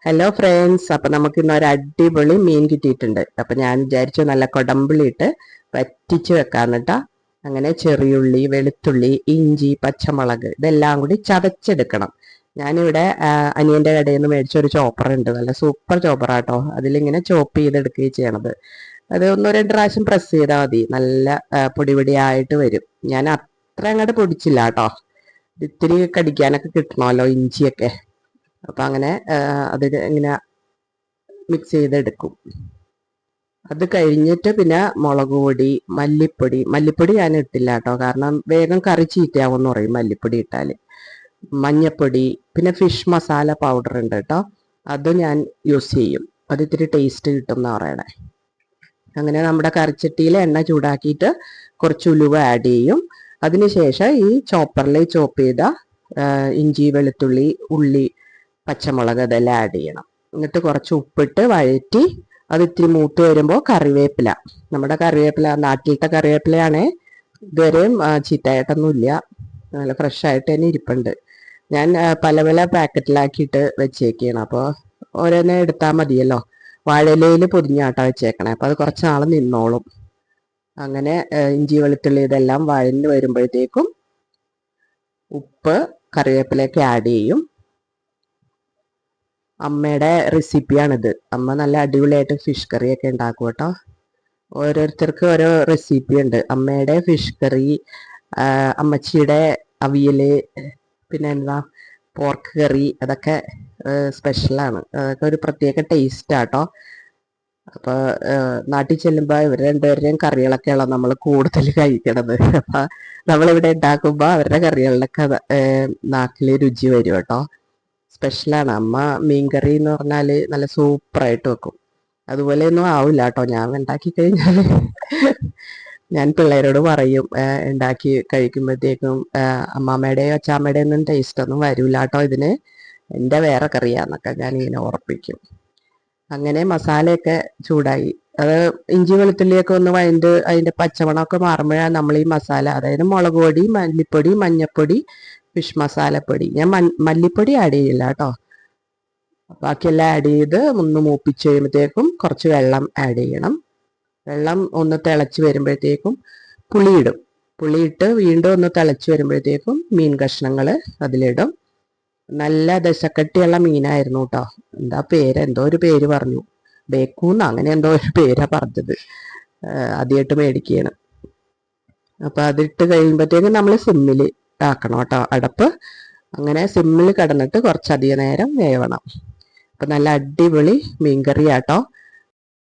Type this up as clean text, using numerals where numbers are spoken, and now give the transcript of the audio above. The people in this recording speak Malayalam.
ഹലോ ഫ്രണ്ട്സ്, അപ്പൊ നമുക്ക് ഇന്ന് ഒരു അടിപൊളി മീൻ കിട്ടിയിട്ടുണ്ട്. അപ്പൊ ഞാൻ വിചാരിച്ചു നല്ല കൊടമ്പുളി ഇട്ട് വറ്റിച്ച് വെക്കാന്നിട്ടാ. അങ്ങനെ ചെറിയുള്ളി, വെളുത്തുള്ളി, ഇഞ്ചി, പച്ചമുളക് ഇതെല്ലാം കൂടി ചതച്ചെടുക്കണം. ഞാനിവിടെ അനിയന്റെ കടയിൽ നിന്ന് മേടിച്ചൊരു ചോപ്പർ ഉണ്ട്, നല്ല സൂപ്പർ ചോപ്പറാട്ടോ. അതിലിങ്ങനെ ചോപ്പ് ചെയ്തെടുക്കുകയും ചെയ്യണത്. അത് ഒന്നോ രണ്ട് പ്രാവശ്യം പ്രസ് ചെയ്താൽ മതി, നല്ല പൊടി പൊടിയായിട്ട് വരും. ഞാൻ അത്ര അങ്ങോട്ട് പൊടിച്ചില്ല കേട്ടോ, ഇത്തിരി കടിക്കാനൊക്കെ കിട്ടണമല്ലോ ഇഞ്ചിയൊക്കെ. അപ്പൊ അങ്ങനെ അത് ഇങ്ങനെ മിക്സ് ചെയ്തെടുക്കും. അത് കഴിഞ്ഞിട്ട് പിന്നെ മുളക് പൊടി, മല്ലിപ്പൊടി ഞാൻ ഇട്ടില്ല കേട്ടോ, കാരണം വേഗം കറി ചീത്തയാവുമെന്ന് പറയും മല്ലിപ്പൊടി ഇട്ടാൽ. മഞ്ഞപ്പൊടി, പിന്നെ ഫിഷ് മസാല പൗഡർ ഉണ്ട് കേട്ടോ, അത് ഞാൻ യൂസ് ചെയ്യും. അത് ഇത്തിരി ടേസ്റ്റ് കിട്ടും എന്ന് പറയണേ. അങ്ങനെ നമ്മുടെ കറിച്ചട്ടിയിൽ എണ്ണ ചൂടാക്കിയിട്ട് കുറച്ച് ഉലുവ ആഡ് ചെയ്യും. അതിനുശേഷം ഈ ചോപ്പറിൽ ചോപ്പ് ചെയ്ത ഇഞ്ചി, വെളുത്തുള്ളി, ഉള്ളി, പച്ചമുളക് ഇതെല്ലാം ആഡ് ചെയ്യണം. എന്നിട്ട് കുറച്ച് ഉപ്പിട്ട് വഴറ്റി അത് ഇത്തിരി മൂത്ത് വരുമ്പോൾ കറിവേപ്പില, നമ്മുടെ കറിവേപ്പില നാട്ടിലത്തെ കറിവേപ്പിലയാണേ, ഇതുവരെയും ചീത്തയായിട്ടൊന്നുമില്ല, നല്ല ഫ്രഷ് ആയിട്ട് തന്നെ ഇരിപ്പുണ്ട്. ഞാൻ പല പല പാക്കറ്റിലാക്കിയിട്ട് വെച്ചേക്കാണ്. അപ്പോൾ ഓരോന്നെ എടുത്താൽ മതിയല്ലോ. വാഴയിലയിൽ പൊതിഞ്ഞാട്ടാ വെച്ചേക്കണേ, അപ്പോൾ അത് കുറച്ച് നാൾ നിന്നോളും. അങ്ങനെ ഇഞ്ചി, വെളുത്തുള്ളി ഇതെല്ലാം വഴന്ന് വരുമ്പോഴത്തേക്കും ഉപ്പ്, കറിവേപ്പിലയൊക്കെ ആഡ് ചെയ്യും. അമ്മയുടെ റെസിപ്പിയാണിത്. അമ്മ നല്ല അടിപൊളിയായിട്ട് ഫിഷ് കറിയൊക്കെ ഉണ്ടാക്കും കേട്ടോ. ഓരോരുത്തർക്ക് ഓരോ റെസിപ്പി ഉണ്ട്. അമ്മയുടെ ഫിഷ് കറി, അമ്മച്ചിയുടെ അവിയല്, പിന്നെ എന്താ പോർക്ക് കറി, അതൊക്കെ സ്പെഷ്യലാണ്. അതൊക്കെ ഒരു പ്രത്യേക ടേസ്റ്റാട്ടോ. അപ്പോൾ നാട്ടിൽ ചെല്ലുമ്പോൾ ഇവർ രണ്ടുപേരുടെയും കറികളൊക്കെയാണല്ലോ നമ്മൾ കൂടുതൽ കഴിക്കണത്. അപ്പം നമ്മളിവിടെ ഉണ്ടാക്കുമ്പോൾ അവരുടെ കറികളിലൊക്കെ നാക്കിൽ രുചി വരും കേട്ടോ. സ്പെഷ്യലാണ്. അമ്മ മീൻകറി എന്ന് പറഞ്ഞാൽ നല്ല സൂപ്പറായിട്ട് വെക്കും. അതുപോലെയൊന്നും ആവില്ല കേട്ടോ ഞാൻ ഉണ്ടാക്കി കഴിഞ്ഞാൽ. ഞാൻ പിള്ളേരോട് പറയും, ഉണ്ടാക്കി കഴിക്കുമ്പോഴത്തേക്കും അമ്മാമ്മയുടെയോ അച്ചാമ്മയുടെയോ ഒന്നും ടേസ്റ്റ് ഒന്നും വരില്ല കേട്ടോ ഇതിന്, എൻ്റെ വേറെ കറിയാന്നൊക്കെ ഞാൻ ഇങ്ങനെ ഉറപ്പിക്കും. അങ്ങനെ മസാലയൊക്കെ ചൂടായി, അത് ഇഞ്ചി വെളുത്തുള്ളിയൊക്കെ ഒന്ന് വഴണ്ട് അതിൻ്റെ പച്ചമണമൊക്കെ മാറുമ്പോഴാണ് നമ്മൾ ഈ മസാല, അതായത് മുളക് പൊടി, മല്ലിപ്പൊടി, മഞ്ഞപ്പൊടി, ഫിഷ് മസാലപ്പൊടി, ഞാൻ മല്ലിപ്പൊടി ആഡ് ചെയ്യില്ല കേട്ടോ. ബാക്കിയെല്ലാം ആഡ് ചെയ്ത് ഒന്ന് മൂപ്പിച്ച് കഴിയുമ്പോഴത്തേക്കും കുറച്ച് വെള്ളം ആഡ് ചെയ്യണം. വെള്ളം ഒന്ന് തിളച്ച് വരുമ്പോഴത്തേക്കും പുളിയിടും. പുളിയിട്ട് വീണ്ടും ഒന്ന് തിളച്ച് വരുമ്പോഴത്തേക്കും മീൻ കഷ്ണങ്ങൾ അതിലിടും. നല്ല ദശക്കട്ടിയുള്ള മീനായിരുന്നു കേട്ടോ. എന്താ പേര്, എന്തോ ഒരു പേര് പറഞ്ഞു, ബേക്കൂന്ന് അങ്ങനെ എന്തോ ഒരു പേരാ പറഞ്ഞത്. ആദ്യമായിട്ട് മേടിക്കുകയാണ്. അപ്പം അതിട്ട് കഴിയുമ്പോഴത്തേക്കും നമ്മൾ സിമ്മിൽ ആക്കണം കേട്ടോ അടപ്പ്. അങ്ങനെ സിമ്മിൽ കിടന്നിട്ട് കുറച്ചധികം നേരം വേവണം. അപ്പം നല്ല അടിപൊളി മീൻകറി ആട്ടോ.